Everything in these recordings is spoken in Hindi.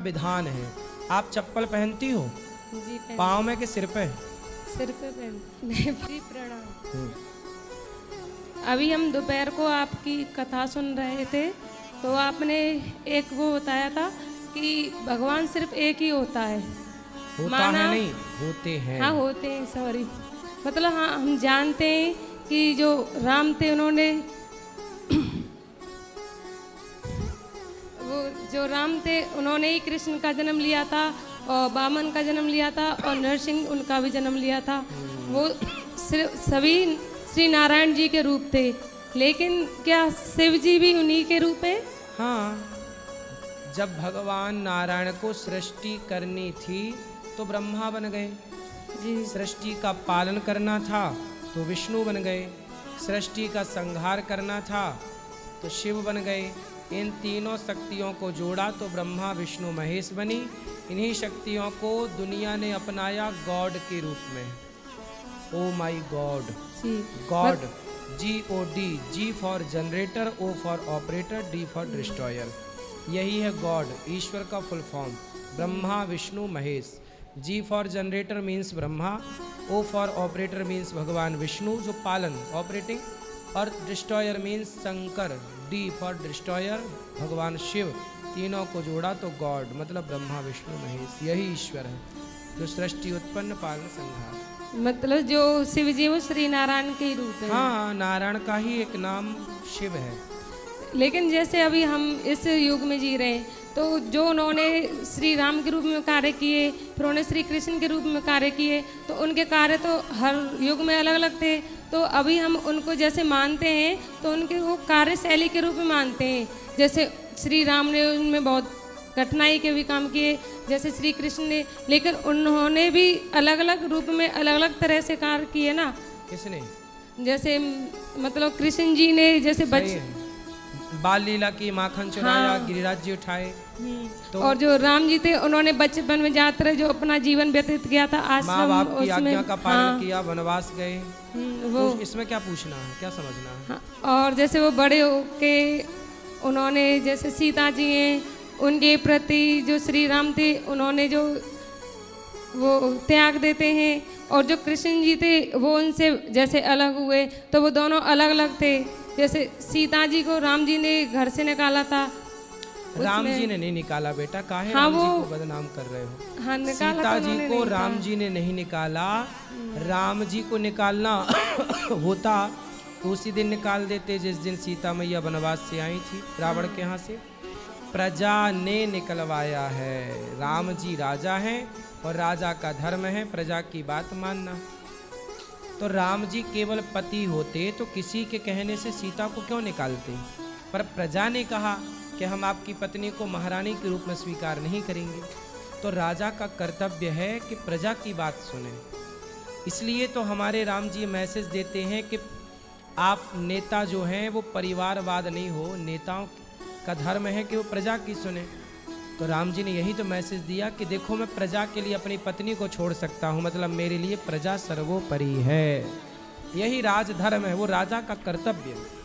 विधान है। आप चप्पल पहनती हो? जी पाँव में कि सिर पे? सिर पे पहन। जी प्रणाम। अभी हम दोपहर को आपकी कथा सुन रहे थे, तो आपने एक वो बताया था कि भगवान सिर्फ एक ही होता है। होता है नहीं, होते हैं। हाँ होते हैं, सॉरी। मतलब हाँ, हम जानते हैं कि जो राम थे उन्होंने वो जो राम थे उन्होंने ही कृष्ण का जन्म लिया था और वामन का जन्म लिया था और नरसिंह उनका भी जन्म लिया था। वो सिर्फ सभी श्री नारायण जी के रूप थे, लेकिन क्या शिव जी भी उन्हीं के रूप है? हाँ, जब भगवान नारायण को सृष्टि करनी थी तो ब्रह्मा बन गए। जी सृष्टि का पालन करना था तो विष्णु बन गए। सृष्टि का संहार करना था तो शिव बन गए। इन तीनों शक्तियों को जोड़ा तो ब्रह्मा विष्णु महेश बनी। इन्हीं शक्तियों को दुनिया ने अपनाया गॉड के रूप में। Oh my God, G God, GOD, G for generator, O for operator, D for destroyer. यही है गॉड, ईश्वर का full form. Brahma Vishnu Mahesh. G for generator means Brahma, O for operator means भगवान विष्णु जो पालन ऑपरेटिंग, और destroyer means Shankar, D for destroyer भगवान शिव। तीनों को जोड़ा तो गॉड मतलब ब्रह्मा विष्णु महेश। यही ईश्वर है जो सृष्टि उत्पन्न पालन संहार। मतलब जो शिव जी वो श्री नारायण के ही रूप है। हाँ, नारायण का ही एक नाम शिव है। लेकिन जैसे अभी हम इस युग में जी रहे हैं, तो जो उन्होंने श्री राम के रूप में कार्य किए, फिर उन्होंने श्री कृष्ण के रूप में कार्य किए, तो उनके कार्य तो हर युग में अलग अलग थे। तो अभी हम उनको जैसे मानते हैं तो उनके वो कार्यशैली के रूप में मानते हैं। जैसे श्री राम ने उनमें बहुत कठिनाई के भी काम किए, जैसे श्री कृष्ण ने, लेकिन उन्होंने भी अलग अलग रूप में अलग अलग तरह से कार्य किए ना। किसने? जैसे मतलब कृष्ण जी ने जैसे बाल लीला की, माखन चुराया, हाँ। गिरिराज जी उठाए। तो और जो राम जी थे उन्होंने बचपन में जाते रहे, जो अपना जीवन व्यतीत किया था आश्रम, माँ बाप की आज्ञा का पालन हाँ। किया, वनवास गए। वो तो इसमें क्या पूछना है, क्या समझना है? हाँ। और जैसे वो बड़े होके उन्होंने जैसे सीता जी हैं, उनके प्रति जो श्री राम थे उन्होंने जो वो त्याग देते हैं, और जो कृष्ण जी थे वो उनसे जैसे अलग हुए, तो वो दोनों अलग अलग थे। जैसे सीता जी को राम जी ने घर से निकाला था। राम जी ने नहीं निकाला बेटा, काहे हाँ, राम जी को बदनाम कर रहे हो? हाँ, सीता जी को राम जी ने नहीं निकाला। राम जी को निकालना होता तो उसी दिन निकाल देते जिस दिन सीता मैया वनवास से आई थी रावण के यहाँ से। प्रजा ने निकलवाया है। राम जी राजा हैं और राजा का धर्म है प्रजा की बात मानना। तो राम जी केवल पति होते तो किसी के कहने से सीता को क्यों निकालते? पर प्रजा ने कहा कि हम आपकी पत्नी को महारानी के रूप में स्वीकार नहीं करेंगे। तो राजा का कर्तव्य है कि प्रजा की बात सुने। इसलिए तो हमारे राम जी मैसेज देते हैं कि आप नेता जो हैं वो परिवारवाद नहीं हो, नेताओं का धर्म है कि वो प्रजा की सुने। तो राम जी ने यही तो मैसेज दिया कि देखो मैं प्रजा के लिए अपनी पत्नी को छोड़ सकता हूँ, मतलब मेरे लिए प्रजा सर्वोपरि है। यही राजधर्म है, वो राजा का कर्तव्य है।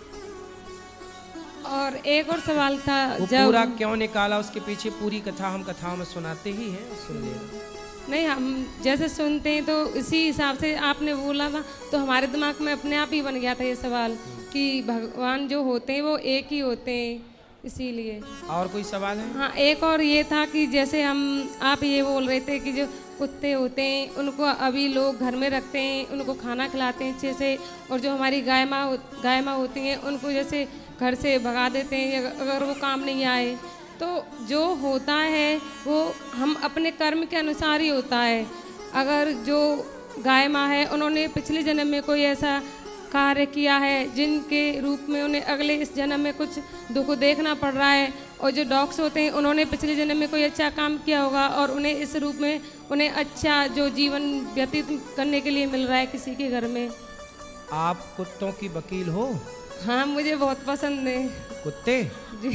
और एक और सवाल था, वो जब पूरा क्यों निकाला उसके पीछे पूरी कथा हम कथाओं में सुनाते ही हैं, सुन लेना। नहीं, हम जैसे सुनते हैं तो इसी हिसाब से आपने बोला था, तो हमारे दिमाग में अपने आप ही बन गया था ये सवाल कि भगवान जो होते हैं वो एक ही होते हैं, इसीलिए। और कोई सवाल है? हाँ, एक और ये था कि जैसे आप ये बोल रहे थे कि जो कुत्ते होते हैं उनको अभी लोग घर में रखते हैं, उनको खाना खिलाते हैं अच्छे से, और जो हमारी गाय माँ होती हैं उनको जैसे घर से भगा देते हैं अगर वो काम नहीं आए। तो जो होता है वो हम अपने कर्म के अनुसार ही होता है। अगर जो गाय माँ है उन्होंने पिछले जन्म में कोई ऐसा कार्य किया है जिनके रूप में उन्हें अगले इस जन्म में कुछ दुख देखना पड़ रहा है, और जो डॉग्स होते हैं उन्होंने पिछले जन्म में कोई अच्छा काम किया होगा और उन्हें इस रूप में उन्हें अच्छा जो जीवन व्यतीत करने के लिए मिल रहा है किसी के घर में। आप कुत्तों की वकील हो? हाँ, मुझे बहुत पसंद है कुत्ते। जी।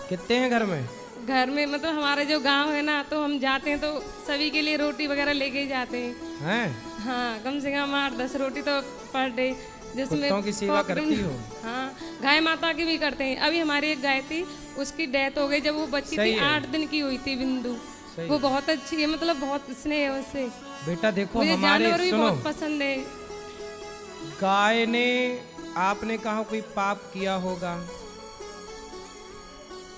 कितने हैं घर में? घर में मतलब हमारे जो गांव है ना, तो हम जाते हैं तो सभी के लिए रोटी वगैरह लेके ही जाते हैं। हैं? हाँ, कम से कम 8-10 रोटी तो पर डे जिसमें कुत्तों की सेवा करती हो? हाँ, गाय माता की भी करते हैं। अभी हमारी एक गाय थी, उसकी डेथ हो गई जब वो बच्ची सही थी, है। 8 दिन की हुई थी, बिंदु। सही वो है। बहुत अच्छी है, मतलब बहुत स्नेह है उससे। बेटा देखो मुझे हमारे जानवर भी सुनो, बहुत पसंद है। गाय ने आपने कहा कोई पाप किया होगा।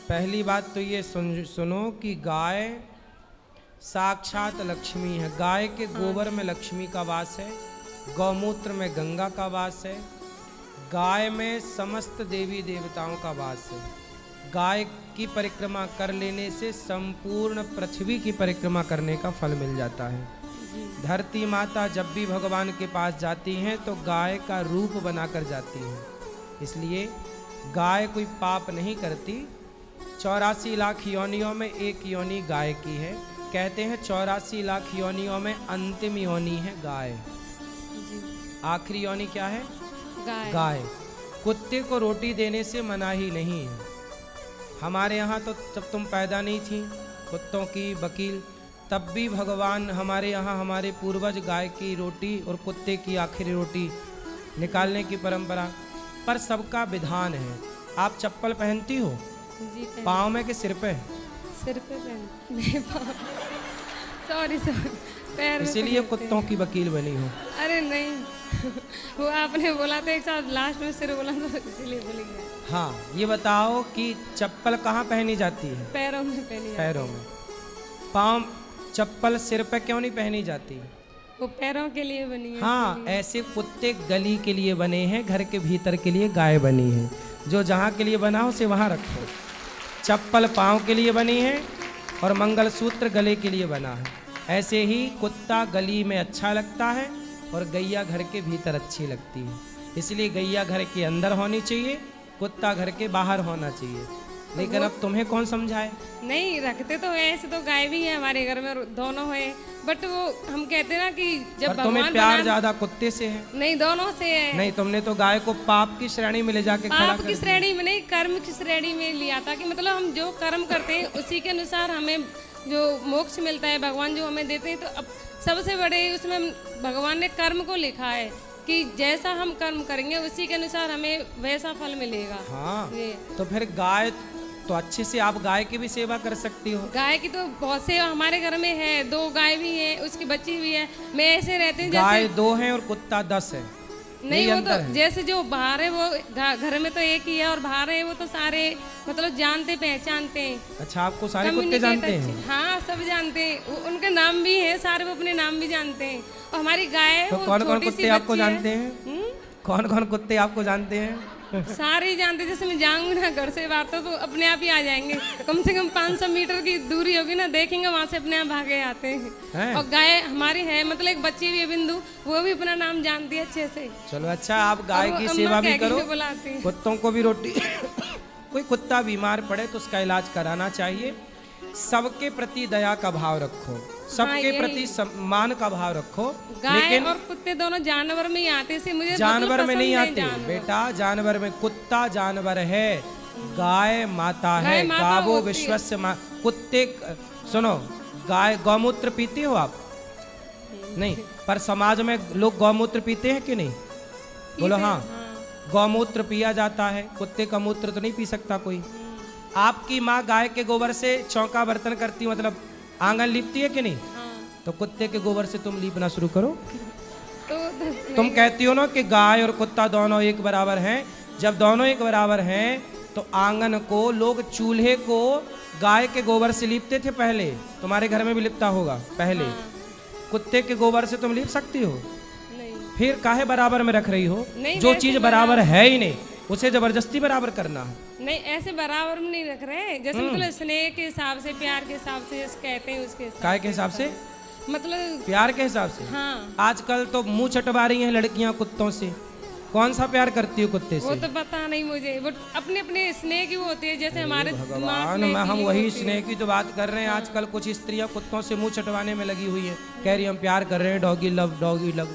पहली बात तो ये सुनो कि गाय साक्षात लक्ष्मी है। गाय के गोबर में लक्ष्मी का वास है, गौमूत्र में गंगा का वास है, गाय में समस्त देवी देवताओं का वास है। गाय की परिक्रमा कर लेने से संपूर्ण पृथ्वी की परिक्रमा करने का फल मिल जाता है। धरती माता जब भी भगवान के पास जाती हैं तो गाय का रूप बनाकर जाती हैं, इसलिए गाय कोई पाप नहीं करती। 84 लाख योनियों में एक योनि गाय की है। कहते हैं 84 लाख योनियों में अंतिम योनि है गाय। आखिरी योनि क्या है? गाय। गाय। कुत्ते को रोटी देने से मनाही नहीं है। हमारे यहाँ तो जब तुम पैदा नहीं थी, कुत्तों की वकील, तब भी भगवान हमारे यहाँ, हमारे पूर्वज गाय की रोटी और कुत्ते की आखिरी रोटी निकालने की परंपरा, पर सबका विधान है। आप चप्पल पहनती हो? जी, पाँव में कि सिर पे? सिर पे नहीं, सॉरी पैर में इसीलिए पहनते कुत्तों हैं। की वकील बनी हो। अरे नहीं वो आपने बोला था एक साथ, लास्ट में सिर बोला था, इसीलिए भूल गया। हाँ, ये बताओ कि चप्पल कहाँ पहनी जाती है? पैरों में पहनी जाती पैरों में। पाँव चप्पल सिर पे क्यों नहीं पहनी जाती? वो पैरों के लिए बनी है। हाँ, ऐसे कुत्ते गली के लिए बने हैं, घर के भीतर के लिए गाय बनी है। जो जहाँ के लिए बना उसे वहाँ रखो। चप्पल पाँव के लिए बनी है और मंगलसूत्र गले के लिए बना है। ऐसे ही कुत्ता गली में अच्छा लगता है और गैया घर के भीतर अच्छी लगती है। इसलिए गैया घर के अंदर होनी चाहिए, कुत्ता घर के बाहर होना चाहिए। लेकिन अब तुम्हें कौन समझाए? नहीं रखते तो है, ऐसे तो गाय भी है हमारे घर में, दोनों है, बट वो हम कहते हैं ना कि जब पर तुम्हें भगवान प्यार बना, ज्यादा कुत्ते से है। नहीं दोनों से है। नहीं, तुमने तो गाय को पाप की श्रेणी में ले जाके खड़ा पाप कर की दिया। श्रेणी में नहीं, कर्म की श्रेणी में लिया था कि मतलब हम जो कर्म करते हैं उसी के अनुसार हमें जो मोक्ष मिलता है, भगवान जो हमें देते हैं। तो अब सबसे बड़े उसमें भगवान ने कर्म को लिखा है कि जैसा हम कर्म करेंगे उसी के अनुसार हमें वैसा फल मिलेगा। हाँ, ये तो फिर गाय तो अच्छे से आप गाय की भी सेवा कर सकती हो। गाय की तो बहुत से हमारे घर में है, 2 गाय भी है, उसकी बच्ची भी है। मैं ऐसे रहती हूँ गाय जैसे 2 हैं और कुत्ता 10 है। नहीं, यही वो अंतर तो है। जैसे जो बाहर है वो घर में तो एक ही है, और बाहर है वो तो सारे मतलब जानते पहचानते हैं। अच्छा, आपको सारे कुत्ते Communicate जानते हैं? अच्छे- हाँ, सब जानते हैं। उनके नाम भी है सारे, वो अपने नाम भी जानते हैं। और हमारी गाय है, तो वो कौन कौन छोटी सी कुत्ते आपको बच्ची है। जानते हैं? कौन कौन कुत्ते आपको जानते हैं? सारे ही जानते। जैसे मैं जाऊंगी ना घर से बाहर तो अपने आप ही आ जाएंगे। कम से कम 500 मीटर की दूरी होगी ना, देखेंगे वहां से अपने आप भागे आते हैं। हैं? और गाय हमारी है, मतलब एक बच्ची भी है बिंदु, वो भी अपना नाम जानती है अच्छे से। चलो अच्छा, आप गाय और वो की अम्मा सेवा भी कह के करो, बुलाती है। कुत्तों को भी रोटी कोई कुत्ता बीमार पड़े तो उसका इलाज कराना चाहिए। सबके प्रति दया का भाव रखो, सबके यही। प्रति सम्मान का भाव रखो। गाय लेकिन और कुत्ते दोनों जानवर में ही आते से मुझे जानवर मतलब में नहीं पसंद है आते जानवर। बेटा। जानवर में कुत्ता जानवर है, गाय माता है। गाय माता गावो होती है। विश्वस्य माँ। कुत्ते सुनो, गाय गौमूत्र पीती हो आप? नहीं, पर समाज में लोग गौमूत्र पीते हैं कि नहीं? बोलो हाँ। गौमूत्र पिया जाता है, कुत्ते का मूत्र तो नहीं पी सकता कोई। आपकी माँ गाय के गोबर से चौका बर्तन करती, मतलब आंगन लीपती है कि नहीं? हाँ। तो कुत्ते के गोबर से तुम लीपना शुरू करो। तो तुम कहती हो ना कि गाय और कुत्ता दोनों एक बराबर हैं। जब दोनों एक बराबर हैं तो आंगन को, लोग चूल्हे को गाय के गोबर से लीपते थे पहले। तुम्हारे घर में भी लिपता होगा पहले। कुत्ते के गोबर से तुम लीप सकती हो? नहीं, फिर काहे बराबर में रख रही हो? नहीं, जो वैसे चीज बराबर है ही नहीं उसे जबरदस्ती बराबर करना है। नहीं ऐसे बराबर में नहीं रख रहे, जैसे मतलब स्नेह के हिसाब से, प्यार के हिसाब से जैसे कहते हैं उसके हिसाब काय के हिसाब से? मतलब प्यार के हिसाब से। हाँ, आजकल तो मुंह चटवा रही हैं लड़कियां कुत्तों से। कौन सा प्यार करती हो कुत्ते वो से? तो पता नहीं मुझे, वो अपने अपने स्नेह की वो होती है, जैसे हमारे दिमाग भगवान, में हम की वही होती है। स्नेह की तो बात कर रहे हैं। आजकल कुछ स्त्रियां कुत्तों से मुंह चटवाने में लगी हुई है, कह रही हम प्यार कर रहे हैं, डॉगी लव डॉगी लव।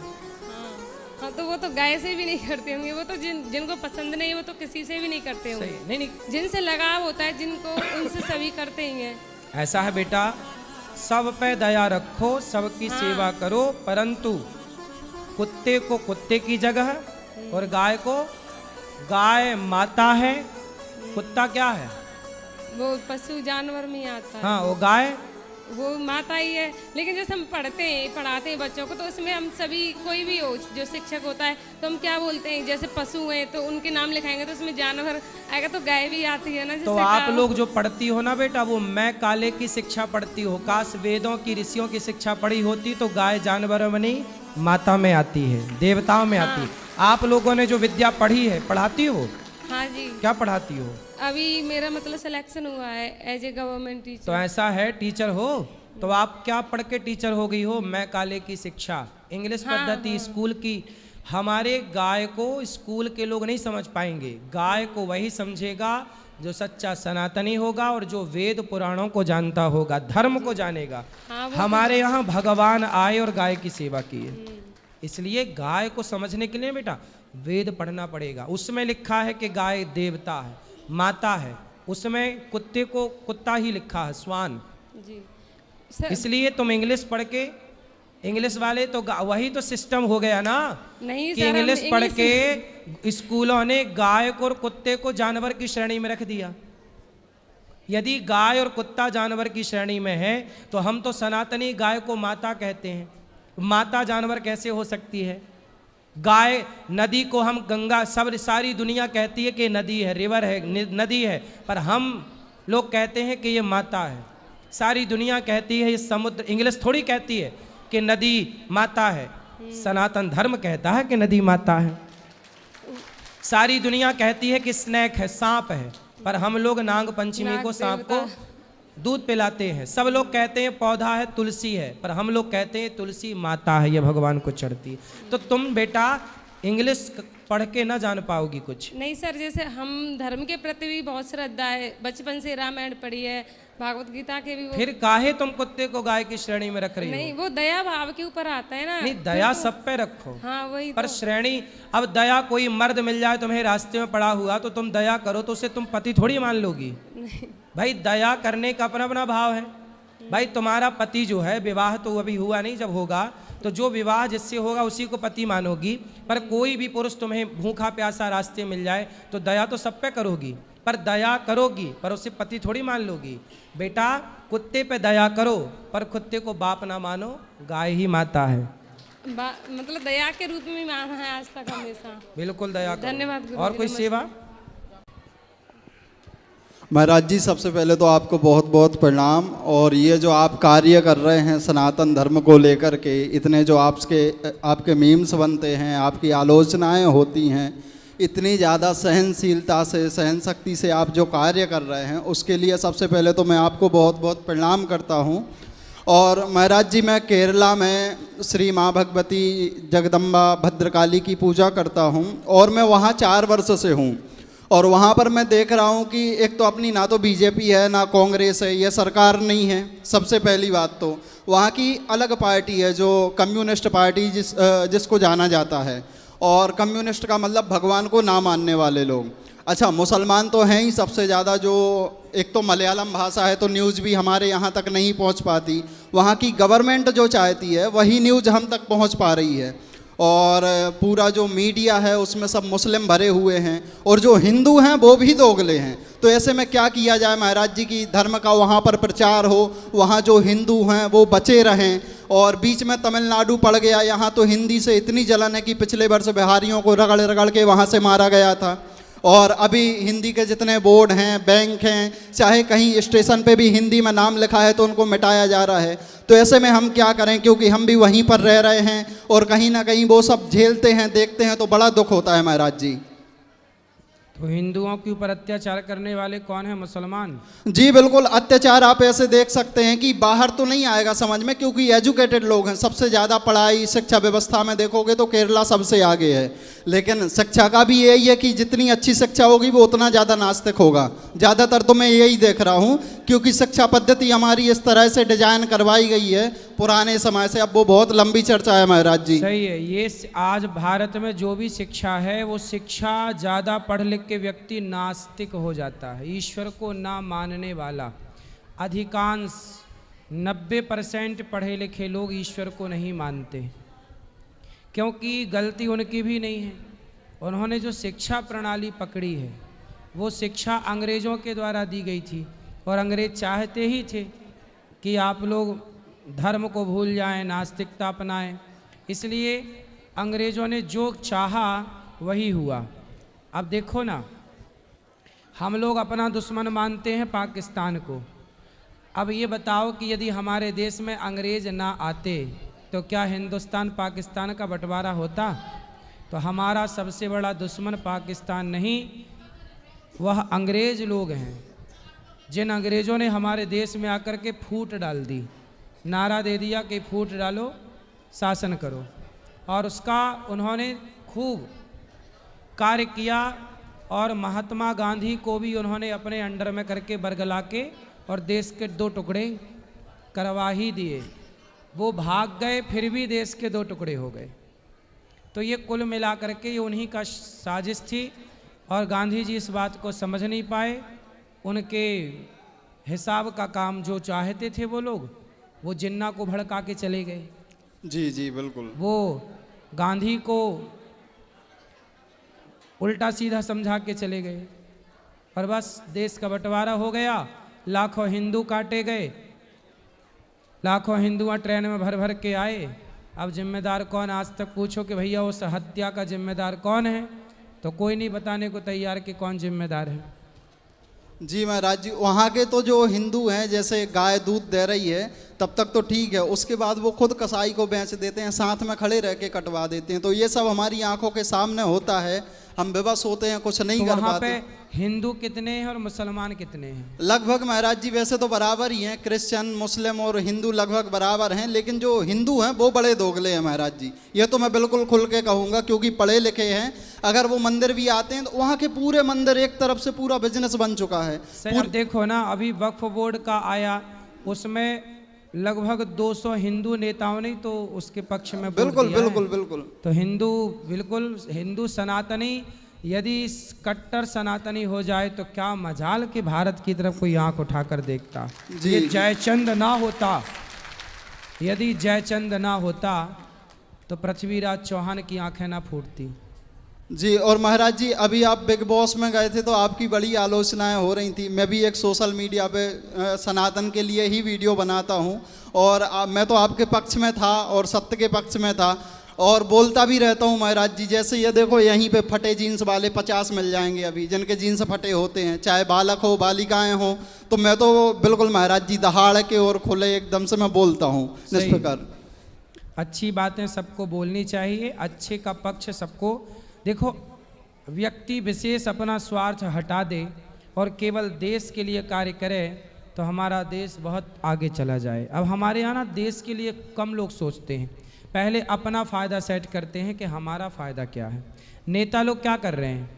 हाँ, तो वो तो गाय से भी नहीं करते होंगे, वो तो जिनको पसंद नहीं है वो तो किसी से भी नहीं करते होंगे। सही नहीं नहीं, जिनसे लगाव होता है जिनको, उनसे सभी करते ही हैं। ऐसा है बेटा, सब पे दया रखो, सबकी सेवा करो, परंतु कुत्ते को कुत्ते की जगह और गाय को, गाय माता है, कुत्ता क्या है? वो पशु जानवर में ही आता है। हाँ, वो गाय वो माता ही है। लेकिन जैसे हम पढ़ाते हैं बच्चों को, तो उसमें हम सभी, कोई भी हो जो शिक्षक होता है, तो हम क्या बोलते हैं, जैसे पशु हैं तो उनके नाम लिखाएंगे, तो उसमें जानवर आएगा, तो गाय भी आती है ना। तो आप लोग जो पढ़ती हो ना बेटा, वो मैं काले की शिक्षा पढ़ती हो, काश वेदों की ऋषियों की शिक्षा पढ़ी होती तो गाय जानवरों में नहीं माता में आती है, देवताओं में आती है। आप लोगों ने जो विद्या पढ़ी है, पढ़ाती हो? हाँ जी। क्या पढ़ाती हो? अभी मेरा मतलब सिलेक्शन हुआ है एज ए गवर्नमेंट टीचर। तो ऐसा है, टीचर हो तो आप क्या पढ़ के टीचर हो गई हो? मैं काले की शिक्षा, इंग्लिश पद्धति स्कूल की। हमारे गाय को स्कूल के लोग नहीं समझ पाएंगे। गाय को वही समझेगा जो सच्चा सनातनी होगा और जो वेद पुराणों को जानता होगा, धर्म को जानेगा। हमारे यहाँ भगवान आए और गाय की सेवा की है, इसलिए गाय को समझने के लिए बेटा वेद पढ़ना पड़ेगा। उसमें लिखा है कि गाय देवता है, माता है। उसमें कुत्ते को कुत्ता ही लिखा है, स्वान जी। इसलिए तुम इंग्लिश पढ़ के, इंग्लिश वाले तो वही तो सिस्टम हो गया ना नहीं कि इंग्लिश पढ़ के स्कूलों ने गाय को और कुत्ते को जानवर की श्रेणी में रख दिया। यदि गाय और कुत्ता जानवर की श्रेणी में है तो हम तो सनातनी गाय को माता कहते हैं। माता जानवर कैसे हो सकती है? गाय, नदी को हम गंगा, सब सारी दुनिया कहती है कि नदी है, रिवर है, नदी है, पर हम लोग कहते हैं कि ये माता है। सारी दुनिया कहती है ये समुद्र, इंग्लिश थोड़ी कहती है कि नदी माता है। सनातन धर्म कहता है कि नदी माता है। सारी दुनिया कहती है कि स्नेक है, सांप है, पर हम लोग नाग पंचमी को सांप को दूध पिलाते हैं। सब लोग कहते हैं पौधा है, तुलसी है, पर हम लोग कहते हैं तुलसी माता है, ये भगवान को चढ़ती है। तो तुम बेटा इंग्लिश पढ़ के ना जान पाओगी कुछ। नहीं सर, जैसे हम धर्म के प्रति भी बहुत श्रद्धा है, बचपन से रामायण पढ़ी है, भागवत गीता के भी। फिर काहे तुम कुत्ते को गाय की श्रेणी में रख रही हो? नहीं, वो दया भाव के ऊपर आता है ना। नहीं, दया सब पे रखो। हाँ वही पर श्रेणी, अब दया, कोई मर्द मिल जाए तुम्हें रास्ते में पड़ा हुआ तो तुम दया करो तो उसे तुम पति थोड़ी मान लोगी। भाई दया करने का अपना अपना भाव है। भाई तुम्हारा पति जो है, विवाह तो अभी हुआ नहीं, जब होगा तो जो विवाह जिससे होगा उसी को पति मानोगी। पर कोई भी पुरुष तुम्हें भूखा प्यासा रास्ते मिल जाए तो दया तो सब पे करोगी, पर दया करोगी पर उसे पति थोड़ी मान लोगी। बेटा कुत्ते पे दया करो पर कुत्ते को बाप ना मानो, गाय ही माता है। मतलब दया के रूप में माना है आज तक हमेशा। बिल्कुल दया करो। धन्यवाद। और कोई सेवा? महाराज जी, सबसे पहले तो आपको बहुत बहुत प्रणाम। और ये जो आप कार्य कर रहे हैं सनातन धर्म को लेकर के, इतने जो आपके मीम्स बनते हैं, आपकी आलोचनाएं होती हैं, इतनी ज़्यादा सहनशीलता से, सहन शक्ति से आप जो कार्य कर रहे हैं, उसके लिए सबसे पहले तो मैं आपको बहुत बहुत प्रणाम करता हूँ। और महाराज जी, मैं केरला में श्री माँ भगवती जगदम्बा भद्रकाली की पूजा करता हूँ और मैं वहाँ 4 वर्ष से हूँ। और वहाँ पर मैं देख रहा हूँ कि एक तो अपनी ना तो बीजेपी है ना कांग्रेस है, ये सरकार नहीं है। सबसे पहली बात तो वहाँ की अलग पार्टी है जो कम्युनिस्ट पार्टी जिसको जाना जाता है। और कम्युनिस्ट का मतलब भगवान को ना मानने वाले लोग। अच्छा, मुसलमान तो हैं ही सबसे ज़्यादा। जो एक तो मलयालम भाषा है तो न्यूज़ भी हमारे यहाँ तक नहीं पहुँच पाती। वहाँ की गवर्नमेंट जो चाहती है वही न्यूज़ हम तक पहुँच पा रही है। और पूरा जो मीडिया है उसमें सब मुस्लिम भरे हुए हैं और जो हिंदू हैं वो भी दोगले हैं। तो ऐसे में क्या किया जाए महाराज जी की धर्म का वहाँ पर प्रचार हो, वहाँ जो हिंदू हैं वो बचे रहें। और बीच में तमिलनाडु पड़ गया, यहाँ तो हिंदी से इतनी जलन है कि पिछले वर्ष बिहारियों को रगड़ रगड़ के वहाँ से मारा गया था। और अभी हिंदी के जितने बोर्ड हैं, बैंक हैं, चाहे कहीं स्टेशन पे भी हिंदी में नाम लिखा है तो उनको मिटाया जा रहा है। तो ऐसे में हम क्या करें, क्योंकि हम भी वहीं पर रह रहे हैं और कहीं ना कहीं वो सब झेलते हैं, देखते हैं, तो बड़ा दुख होता है महाराज जी। तो हिंदुओं के ऊपर अत्याचार करने वाले कौन है? मुसलमान। जी बिल्कुल, अत्याचार आप ऐसे देख सकते हैं कि बाहर तो नहीं आएगा समझ में, क्योंकि एजुकेटेड लोग हैं। सबसे ज़्यादा पढ़ाई शिक्षा व्यवस्था में देखोगे तो केरला सबसे आगे है। लेकिन शिक्षा का भी यही है कि जितनी अच्छी शिक्षा होगी वो उतना ज़्यादा नास्तिक होगा। ज़्यादातर तो मैं यही देख रहा हूँ, क्योंकि शिक्षा पद्धति हमारी इस तरह से डिजाइन करवाई गई है पुराने समय से। अब वो बहुत लंबी चर्चा है महाराज जी। सही है। ये आज भारत में जो भी शिक्षा है वो शिक्षा ज़्यादा पढ़ लिख के व्यक्ति नास्तिक हो जाता है, ईश्वर को ना मानने वाला। अधिकांश 90% पढ़े लिखे लोग ईश्वर को नहीं मानते, क्योंकि गलती उनकी भी नहीं है। उन्होंने जो शिक्षा प्रणाली पकड़ी है वो शिक्षा अंग्रेज़ों के द्वारा दी गई थी, और अंग्रेज चाहते ही थे कि आप लोग धर्म को भूल जाएं, नास्तिकता अपनाएं। इसलिए अंग्रेज़ों ने जो चाहा वही हुआ। अब देखो ना, हम लोग अपना दुश्मन मानते हैं पाकिस्तान को। अब ये बताओ कि यदि हमारे देश में अंग्रेज़ ना आते तो क्या हिंदुस्तान पाकिस्तान का बंटवारा होता? तो हमारा सबसे बड़ा दुश्मन पाकिस्तान नहीं, वह अंग्रेज़ लोग हैं, जिन अंग्रेज़ों ने हमारे देश में आकर के फूट डाल दी, नारा दे दिया कि फूट डालो, शासन करो, और उसका उन्होंने खूब कार्य किया। और महात्मा गांधी को भी उन्होंने अपने अंडर में करके बरगला के और देश के 2 टुकड़े करवा ही दिए। वो भाग गए, फिर भी देश के 2 टुकड़े हो गए। तो ये कुल मिला करके ये उन्हीं का साजिश थी, और गांधी जी इस बात को समझ नहीं पाए। उनके हिसाब का काम जो चाहते थे वो लोग, वो जिन्ना को भड़का के चले गए। जी जी बिल्कुल। वो गांधी को उल्टा सीधा समझा के चले गए, और बस देश का बंटवारा हो गया। लाखों हिंदू काटे गए, लाखों हिंदू ट्रेन में भर भर के आए। अब जिम्मेदार कौन? आज तक पूछो कि भैया उस हत्या का जिम्मेदार कौन है, तो कोई नहीं बताने को तैयार कि कौन जिम्मेदार है। जी महाराज जी, वहाँ के तो जो हिंदू हैं, जैसे गाय दूध दे रही है तब तक तो ठीक है, उसके बाद वो खुद कसाई को बेच देते हैं, साथ में खड़े रह के कटवा देते हैं। तो ये सब हमारी आंखों के सामने होता है, हम बेबस होते हैं, कुछ नहीं कर वहाँ पाते। पे हिंदू कितने हैं और मुसलमान कितने हैं? लगभग महाराज जी वैसे तो बराबर ही हैं, क्रिश्चियन मुस्लिम और हिंदू लगभग बराबर हैं, लेकिन जो हिंदू हैं वो बड़े दोगले हैं महाराज जी। ये तो मैं बिल्कुल खुल के कहूँगा, क्योंकि पढ़े लिखे हैं। अगर वो मंदिर भी आते हैं तो वहाँ के पूरे मंदिर एक तरफ से पूरा बिजनेस बन चुका है। अब देखो ना, अभी वक्फ बोर्ड का आया, उसमें लगभग 200 हिंदू नेताओं ने तो उसके पक्ष में वोट बिल्कुल दिया है। बिल्कुल बिल्कुल। तो बिल्कुल हिंदू सनातनी यदि कट्टर सनातनी हो जाए तो क्या मजाल कि भारत की तरफ कोई आंख उठाकर देखता। ये जयचंद ना होता, यदि जयचंद ना होता तो पृथ्वीराज चौहान की आंखें ना फूटती। जी, और महाराज जी अभी आप बिग बॉस में गए थे तो आपकी बड़ी आलोचनाएं हो रही थी। मैं भी एक सोशल मीडिया पे सनातन के लिए ही वीडियो बनाता हूं, और मैं तो आपके पक्ष में था और सत्य के पक्ष में था, और बोलता भी रहता हूं महाराज जी। जैसे ये देखो, यहीं पे फटे जीन्स वाले 50 मिल जाएंगे अभी, जिनके जीन्स फटे होते हैं, चाहे बालक हो बालिकाएं हो। तो मैं तो बिल्कुल महाराज जी दहाड़ के और खुले एकदम से मैं बोलता हूँ निष्प्रकार। अच्छी बातें सबको बोलनी चाहिए, अच्छे का पक्ष सबको। देखो, व्यक्ति विशेष अपना स्वार्थ हटा दे और केवल देश के लिए कार्य करे तो हमारा देश बहुत आगे चला जाए। अब हमारे यहाँ ना देश के लिए कम लोग सोचते हैं, पहले अपना फ़ायदा सेट करते हैं कि हमारा फ़ायदा क्या है। नेता लोग क्या कर रहे हैं?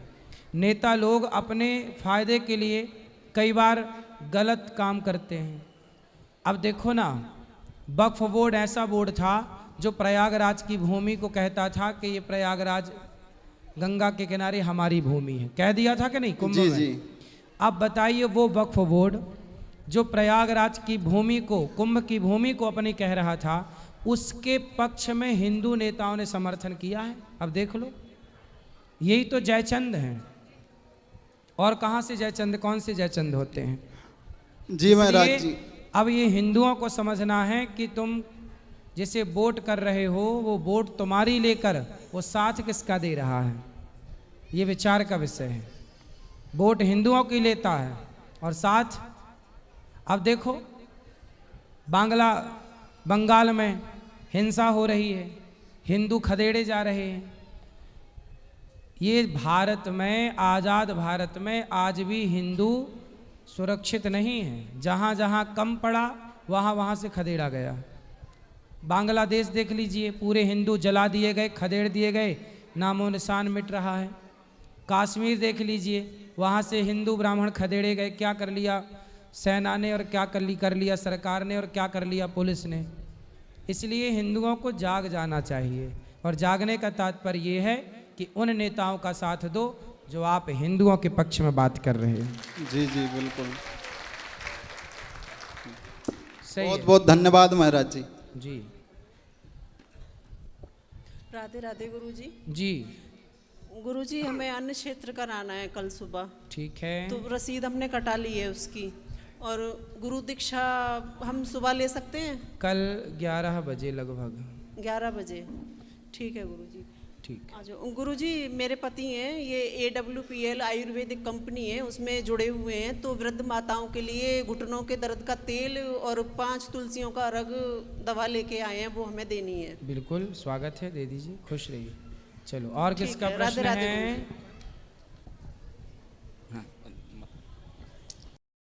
नेता लोग अपने फ़ायदे के लिए कई बार गलत काम करते हैं। अब देखो ना, वक्फ बोर्ड ऐसा बोर्ड था जो प्रयागराज की भूमि को कहता था कि ये प्रयागराज गंगा के किनारे हमारी भूमि है, कह दिया था कि नहीं कुंभ में? जी। अब बताइए, वो वक्फ बोर्ड जो प्रयागराज की भूमि को, कुंभ की भूमि को अपनी कह रहा था, उसके पक्ष में हिंदू नेताओं ने समर्थन किया है। अब देख लो, यही तो जयचंद हैं। और कहाँ से जयचंद, कौन से जयचंद होते हैं? जी महाराज जी। अब ये हिंदुओं को समझना है कि तुम जिसे वोट कर रहे हो वो वोट तुम्हारी लेकर वो साथ किसका दे रहा है, ये विचार का विषय है। वोट हिंदुओं की लेता है और साथ, अब देखो बंगाल में हिंसा हो रही है, हिंदू खदेड़े जा रहे हैं। ये भारत में, आज़ाद भारत में आज भी हिंदू सुरक्षित नहीं है। जहाँ जहाँ कम पड़ा वहाँ से खदेड़ा गया। बांग्लादेश देख लीजिए, पूरे हिंदू जला दिए गए, खदेड़ दिए गए, नामो निशान मिट रहा है। कश्मीर देख लीजिए, वहाँ से हिंदू ब्राह्मण खदेड़े गए। क्या कर लिया सेना ने और क्या कर लिया सरकार ने और क्या कर लिया पुलिस ने। इसलिए हिंदुओं को जाग जाना चाहिए, और जागने का तात्पर्य ये है कि उन नेताओं का साथ दो जो आप हिंदुओं के पक्ष में बात कर रहे हैं। जी जी बिल्कुल, बहुत बहुत धन्यवाद महाराज जी। जी राधे राधे गुरु जी। जी, गुरुजी हमें अन्य क्षेत्र कराना है कल सुबह, ठीक है। तो रसीद हमने कटा ली है उसकी। और गुरु दीक्षा हम सुबह ले सकते हैं? कल 11 बजे लगभग। 11 बजे, ठीक है गुरुजी। ठीक। आ जाओ। गुरुजी मेरे पति हैं, ये AWPL आयुर्वेदिक कंपनी है, उसमें जुड़े हुए हैं। तो वृद्ध माताओं के लिए घुटनों के दर्द का तेल और 5 तुलसियों का अर्घ दवा लेके आए हैं, वो हमें देनी है। बिल्कुल स्वागत है, दे दीजिए, खुश रहिए। चलो और ठीक किसका है, राधे प्रश्न राधे है? गुरुजी।